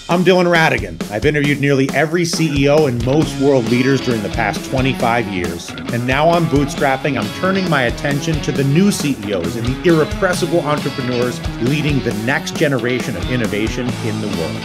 I'm Dylan Ratigan. I've interviewed nearly every CEO and most world leaders during the past 25 years. And now on Bootstrapping, I'm turning my attention to the new CEOs and the irrepressible entrepreneurs leading the next generation of innovation in the world.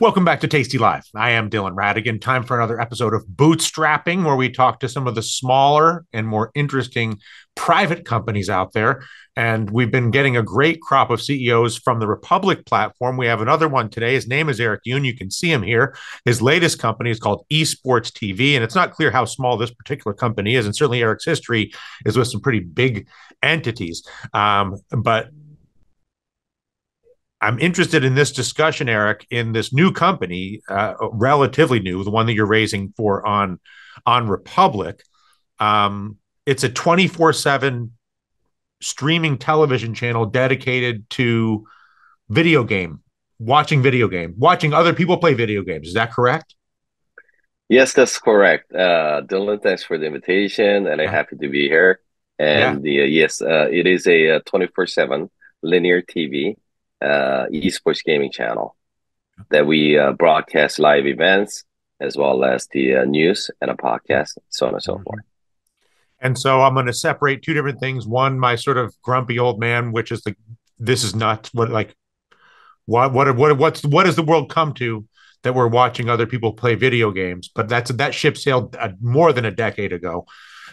Welcome back to Tasty Live. I am Dylan Ratigan. Time for another episode of Bootstrapping, where we talk to some of the smaller and more interesting private companies out there. And we've been getting a great crop of CEOs from the Republic platform. We have another one today. His name is Eric Yoon. You can see him here. His latest company is called Esports TV, and it's not clear how small this particular company is. And certainly Eric's history is with some pretty big entities. But I'm interested in this discussion, Eric, in this new company, relatively new, the one that you're raising for on Republic. It's a 24/7 streaming television channel dedicated to watching other people play video games. Is that correct? Yes, that's correct. Dylan, thanks for the invitation, and I'm happy to be here. Yeah. And yes, it is a 24/7 linear TV esports gaming channel that we broadcast live events as well as the news and a podcast, so on and so forth. And so I'm going to separate two different things. One, my sort of grumpy old man, which is this is not what does the world come to that we're watching other people play video games? But that ship sailed more than a decade ago.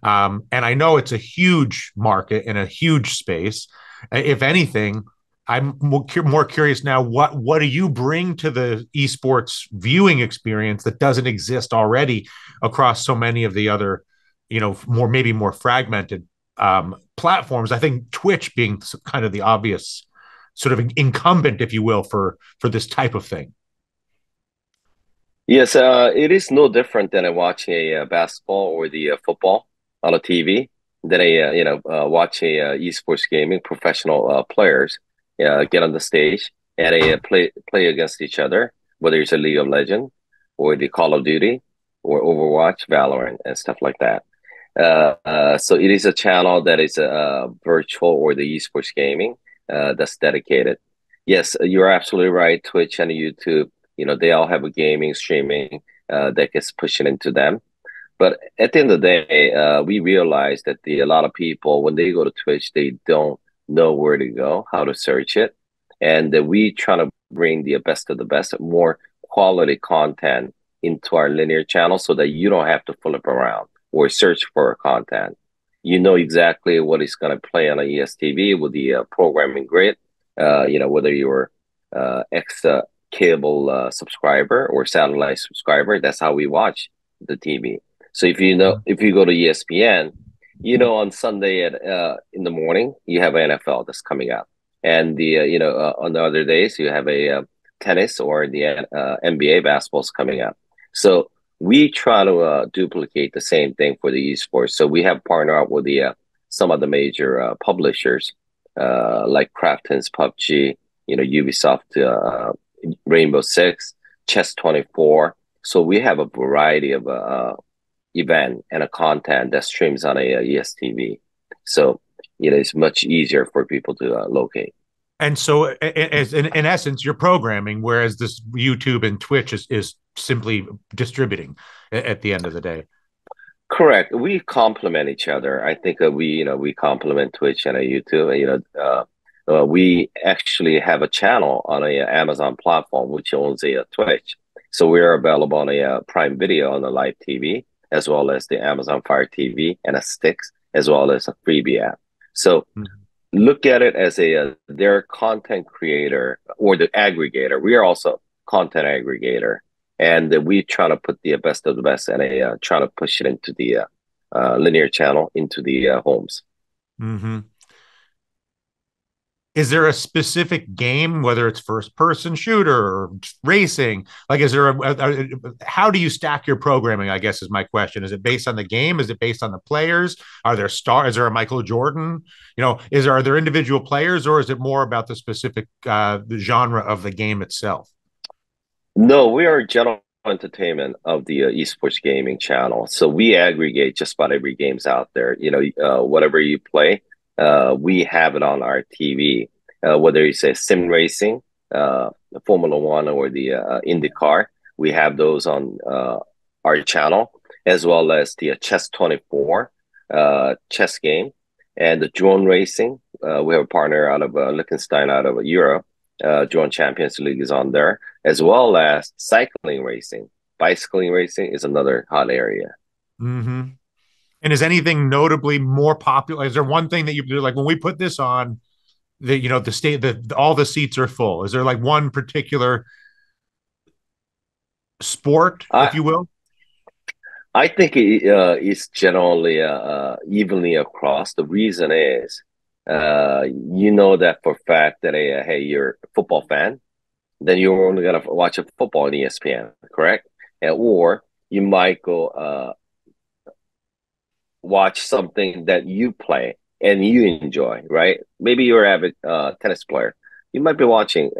And I know it's a huge market and a huge space. If anything, I'm more curious now. What do you bring to the esports viewing experience that doesn't exist already across so many of the other, maybe more fragmented platforms? I think Twitch being kind of the obvious sort of incumbent, if you will, for this type of thing. Yes, it is no different than watching a basketball or the football on a TV. Than watch a esports gaming professional players get on the stage and play against each other, whether it's a League of Legends or the Call of Duty or Overwatch, Valorant, and stuff like that. So it is a channel that is virtual or the esports gaming that's dedicated. Yes, you're absolutely right. Twitch and YouTube, they all have a gaming streaming that gets pushed into them. But at the end of the day, we realize that a lot of people, when they go to Twitch, they don't know where to go, how to search it. And we try to bring the best of the best, more quality content into our linear channel so that you don't have to flip around or search for content. You know exactly what is going to play on a ESTV with the programming grid, whether you're ex cable subscriber or satellite subscriber, that's how we watch the TV. So if you go to ESPN, on Sunday in the morning you have NFL that's coming up, and on the other days you have a tennis or the NBA basketball's coming up. So we try to duplicate the same thing for the esports. So we have partnered up with some of the major publishers like Krafton's PUBG, Ubisoft, Rainbow Six, Chess 24. So we have a variety of event and a content that streams on a ESTV. So, it's much easier for people to locate. And so in essence, you're programming, whereas this YouTube and Twitch is simply distributing at the end of the day. Correct. We complement each other. I think we complement Twitch and YouTube. We actually have a channel on a Amazon platform, which owns a Twitch. So we're available on a Prime Video on the live TV, as well as the Amazon Fire TV and a Sticks, as well as a freebie app. So look at it as their content creator or the aggregator. We are also content aggregator, and we try to put the best of the best and try to push it into the linear channel into the homes. Mm-hmm. Is there a specific game, whether it's first person shooter or racing? Like, is there how do you stack your programming, I guess is my question. Is it based on the game? Is it based on the players? Is there a Michael Jordan? Are there individual players, or is it more about the specific the genre of the game itself? No, we are general entertainment of the esports gaming channel. So we aggregate just about every games out there. Whatever you play, we have it on our TV. Whether it's a sim racing the Formula One or the IndyCar. We have those on our channel, as well as the Chess 24 chess game and the drone racing. We have a partner out of Liechtenstein, out of Europe. Drone Champions League is on there, as well as cycling racing. Bicycling racing is another hot area. Mm-hmm. And is anything notably more popular? Is there one thing that you do, like when we put this on, the the state that all the seats are full? Is there like one particular sport, I if you will? I think it's generally evenly across. The reason is, you know that for a fact that hey, you're a football fan, then you're only gonna watch a football on ESPN, correct? Or you might go watch something that you play and you enjoy, right? Maybe you're an avid tennis player. You might be watching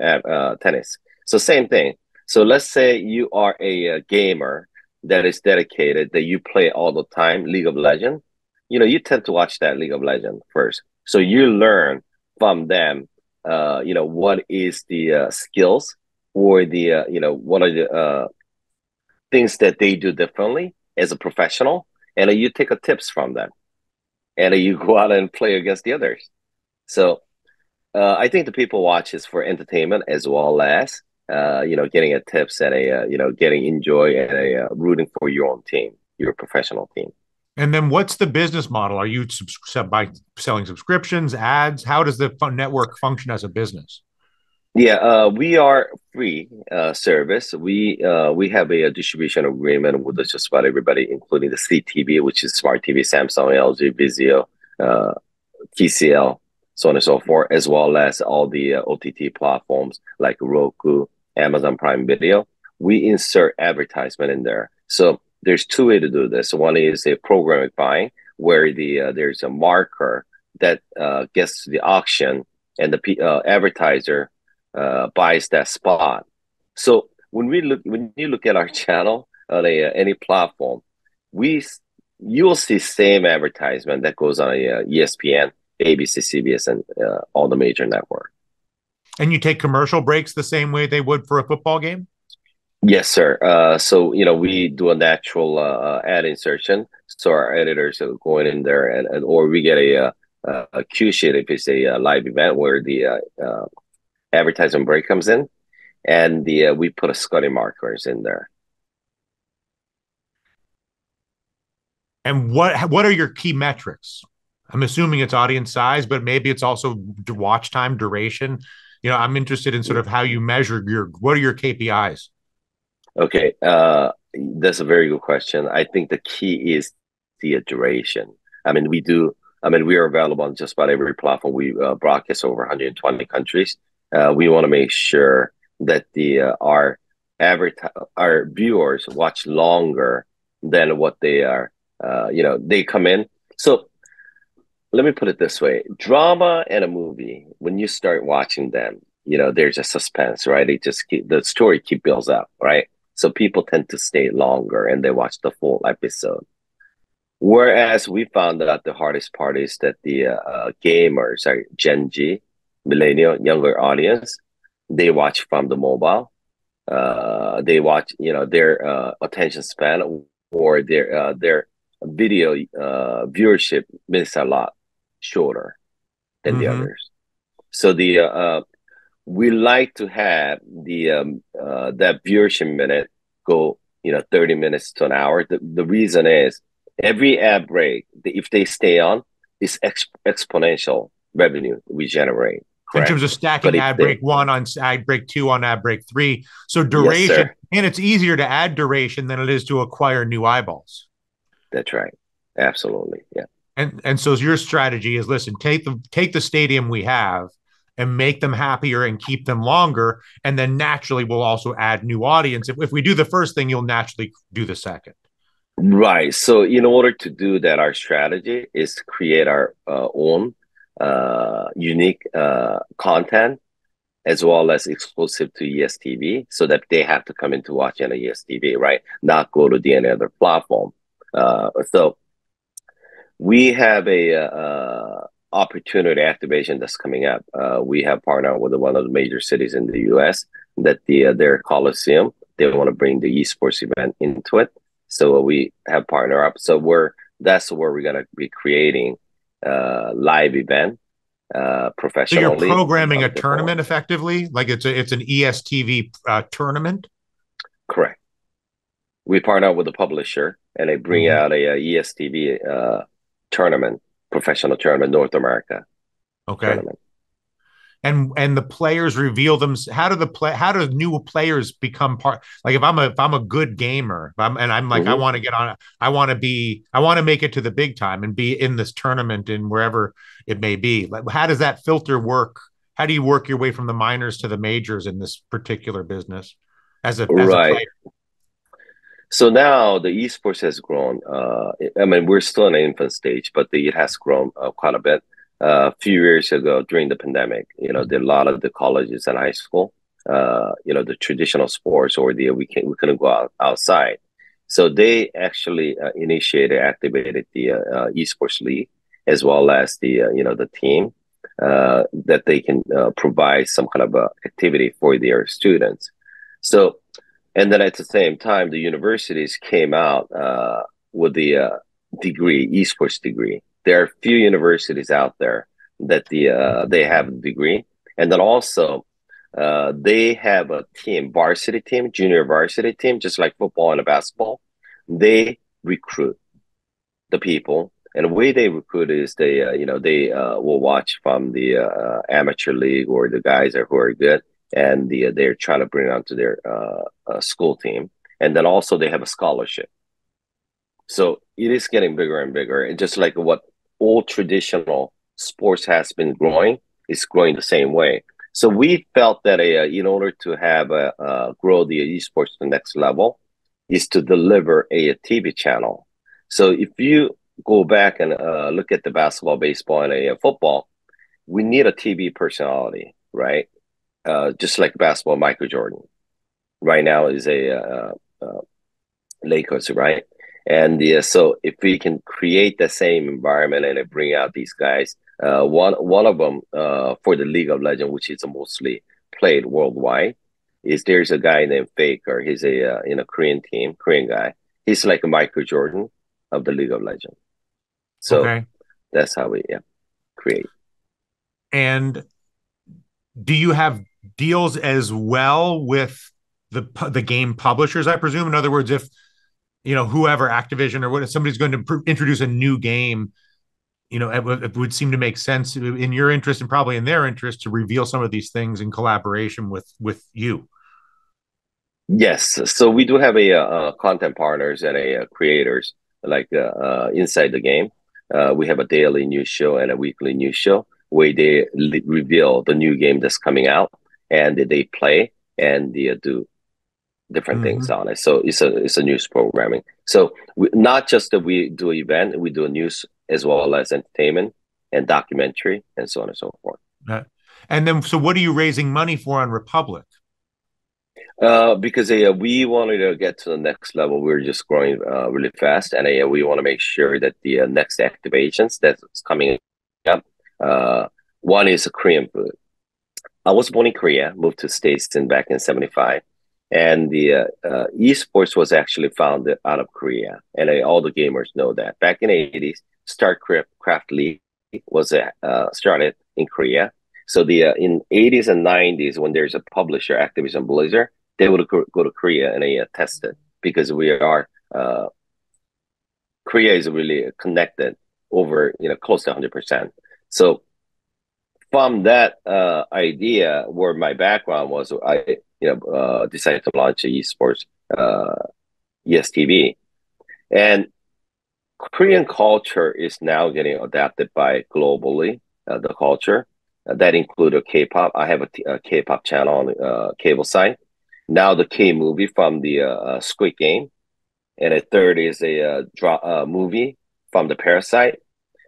tennis. So same thing. So let's say you are a gamer that is dedicated, that you play all the time, League of Legends. You tend to watch that League of Legends first. So you learn from them, what is the skills or the, what are the things that they do differently as a professional, and you take a tips from them, and you go out and play against the others. So I think the people watch is for entertainment as well as getting a tips and a getting enjoy and a rooting for your own team, your professional team. And then what's the business model? Are you by selling subscriptions, ads? How does the network function as a business? Yeah, we are free service. We have a distribution agreement with just about everybody, including the CTV, which is smart TV, Samsung, LG, Vizio, uh, TCL, so on and so forth, as well as all the OTT platforms like Roku, Amazon Prime Video. We insert advertisement in there. So there's two ways to do this. One is a programmatic buying, where there's a marker that gets to the auction, and the advertiser buys that spot. So when you look at our channel on any platform, we you'll see same advertisement that goes on ESPN, ABC, CBS, and all the major network. And you take commercial breaks the same way they would for a football game? Yes, sir. So we do a natural ad insertion, so our editors are going in there, and or we get a cue sheet if it's a live event where the advertisement break comes in, and the we put a Scotty markers in there. And what are your key metrics? I'm assuming it's audience size, but maybe it's also watch time, duration. I'm interested in sort of how you measure what are your KPIs? Okay, that's a very good question. I think the key is the duration. I mean, we are available on just about every platform. We broadcast over 120 countries. We want to make sure that our viewers watch longer than what they are. They come in. So let me put it this way: drama and a movie, when you start watching them, there's a suspense, right? The story keep builds up, right? So people tend to stay longer and they watch the full episode. Whereas we found that the hardest part is that the gamers are Gen Z, millennial, younger audience. They watch from the mobile. They watch, their attention span or their video viewership is a lot shorter than the Mm-hmm. others. So we like to have that viewership minute go 30 minutes to an hour. The reason is every ad break, if they stay on, is exponential revenue we generate, In terms correct? of But stacking if ad they break one on ad break two on ad break three. So Yes, duration, sir, and it's easier to add duration than it is to acquire new eyeballs. that's right, absolutely, yeah. And so your strategy is, listen, take the stadium we have and make them happier and keep them longer. And then naturally we'll also add new audience. If we do the first thing, you'll naturally do the second. Right. So in order to do that, our strategy is to create our own unique content as well as exclusive to ESTV, so that they have to come in to watch on ESTV, right? Not go to any other platform. So we have opportunity activation that's coming up. We have partnered with one of the major cities in the U.S. that their Coliseum, they want to bring the esports event into it. So we have partnered up. So that's where we're gonna be creating live event So you're professionally programming on a a different tournament level. effectively, like it's an ESTV tournament. Correct. We partner with the publisher and they bring Mhm. out a ESTV tournament, professional tournament, North America Okay. tournament. And the players reveal them. How do new players become part? Like if I'm a good gamer, and I'm like I Hmm. want to get on, I want to make it to the big time and be in this tournament in wherever it may be. Like how does that filter work? How do you work your way from the minors to the majors in this particular business as a Right. player? So now the esports has grown. I mean, we're still in an infant stage, but it has grown quite a bit. A few years ago, during the pandemic, a lot of the colleges and high school, the traditional sports or we couldn't go outside, so they actually initiated, activated the esports league as well as the team that they can provide some kind of activity for their students. So and then at the same time, the universities came out with the degree, esports degree. There are few universities out there that they have a degree, and then also they have a team, varsity team, junior varsity team, just like football and basketball. They recruit the people, and the way they recruit is they will watch from the amateur league or the guys who are good, and they're trying to bring onto their school team, and then also they have a scholarship. So it is getting bigger and bigger, and just like what all traditional sports has been growing, it's growing the same way. So we felt that in order to have grow the esports to the next level, is to deliver a TV channel. So if you go back and look at the basketball, baseball, and football, we need a TV personality, right? Just like basketball, Michael Jordan right now is a Lakers, right? And so if we can create the same environment and bring out these guys, one of them for the League of Legends, which is mostly played worldwide, is there's a guy named Faker. He's a in a Korean team, Korean guy. He's like a Michael Jordan of the League of Legends. So Okay. that's how we create. And do you have deals as well with the game publishers? I presume. In other words, if whoever Activision or what, if somebody's going to introduce a new game, it would seem to make sense in your interest and probably in their interest to reveal some of these things in collaboration with you. Yes, so we do have a content partners and a creators like inside the game. We have a daily news show and a weekly news show where they reveal the new game that's coming out and they play and they do different things Mm-hmm. on it. So it's a news programming. So not just that we do event, we do news as well as entertainment and documentary and so on and so forth. And then, so what are you raising money for on Republic? Because we wanted to get to the next level. We're just growing really fast, and we want to make sure that the next activations that's coming up. Uh, one is Korean food. I was born in Korea, moved to States back in '75, and the esports was actually founded out of Korea, and all the gamers know that. Back in the '80s, StarCraft League was started in Korea. So the in '80s and '90s, when there's a publisher, Activision Blizzard, they would go to Korea and test it because we are Korea is really connected over close to 100%. So from that idea, where my background was, I decided to launch a esports ESTV, and Korean culture is now getting adapted by globally the culture that include a K-pop. I have a K-pop channel on the cable side. Now the K movie from the Squid Game, and a third is a movie from the Parasite.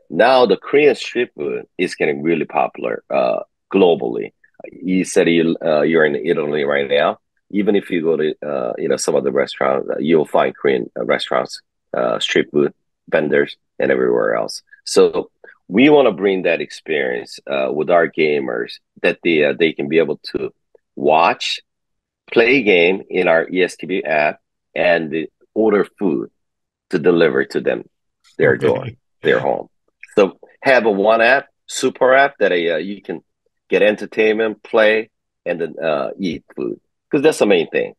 Now the Korean street food is getting really popular globally. You said you're in Italy right now. Even if you go to some of the restaurants, you'll find Korean restaurants, street food vendors, and everywhere else. So we want to bring that experience with our gamers that they can be able to watch, play game in our ESTV app, and order food to deliver to them their door, Okay. their home. So have a one app, super app that you can get entertainment, play, and then eat food because that's the main thing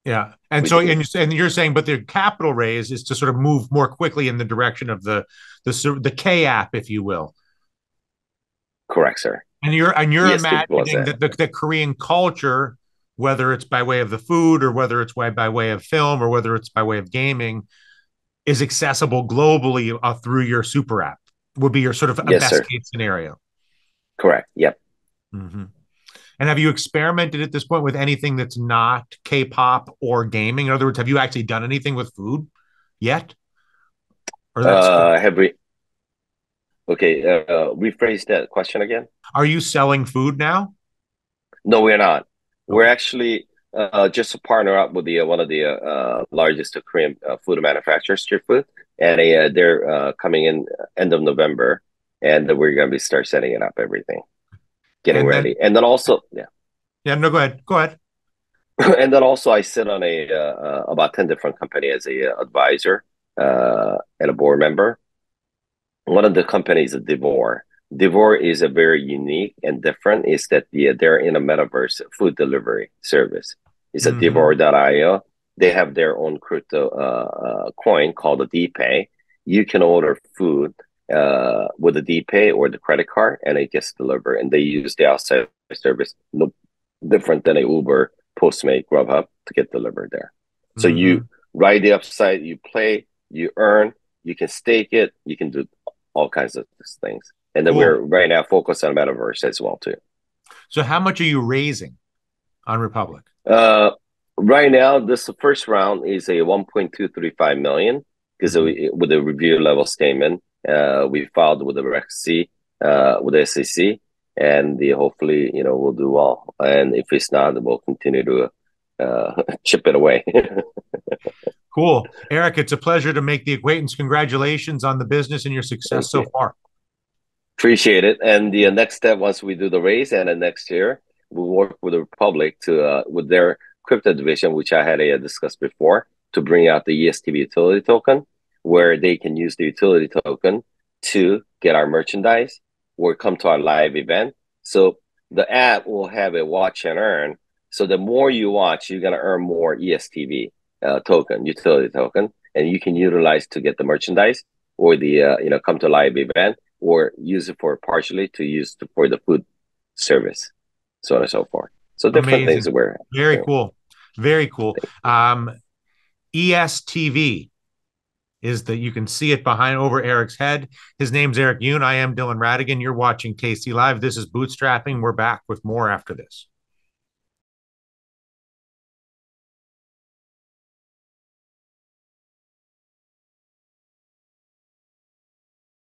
Yeah. And we so, do. and you're saying, but the capital raise is to sort of move more quickly in the direction of the K app, if you will. Correct, sir. And you're ESTV plus imagining app. that the Korean culture, whether it's by way of the food or whether it's by way of film or whether it's by way of gaming, is accessible globally through your super app. Would be your sort of a Yes, best sir. case scenario. Correct. Yep. Mm-hmm. And have you experimented at this point with anything that's not K-pop or gaming? In other words, have you actually done anything with food yet, or that's Have we? Okay. Rephrase that question again. are you selling food now? No, we're not. We're Okay. actually just to partner up with the one of the largest Korean food manufacturers, street food, and they're coming in end of November, and we're gonna be start setting it up, everything, getting And then ready, and then also yeah, yeah, no, go ahead. Go ahead. and then also I sit on a about 10 different company as a advisor and a board member. One of the companies is Devore. Devore is a very unique and different. Is that they're in a metaverse food delivery service. It's a Mm-hmm. Devore.io. They have their own crypto coin called the DPay. You can order food with the DPay or the credit card, and it gets delivered. And they use the outside service, no different than a Uber, Postmate, Grubhub to get delivered there. So you Mm-hmm. ride the upside, you play, you earn, you can stake it, you can do all kinds of things. And then we're Cool. right now focused on metaverse as well too. So how much are you raising on Republic? Uh, right now, this first round is a 1.235 million because Mm-hmm. with a review level statement, we filed with the REC, with the SEC, and hopefully, we'll do well. And if it's not, we'll continue to chip it away. Cool. Eric, it's a pleasure to make the acquaintance. Congratulations on the business and your success Thank so you. far. Appreciate it. And the next step, once we do the raise, and then next year we'll work with the Republic to with their crypto division, which I had discussed before, to bring out the ESTV utility token, where they can use the utility token to get our merchandise or come to our live event. So the app will have a watch and earn. So the more you watch, you're gonna earn more ESTV token, utility token, and you can utilize to get the merchandise or the come to live event or use it for partially to use for the food service, so on and so forth. So different things Amazing. that we're Very doing. cool. Very cool. ESTV is that you can see it behind over Eric's head. His name's Eric Yoon. I am Dylan Ratigan. You're watching Tasty Live. This is Bootstrapping. We're back with more after this.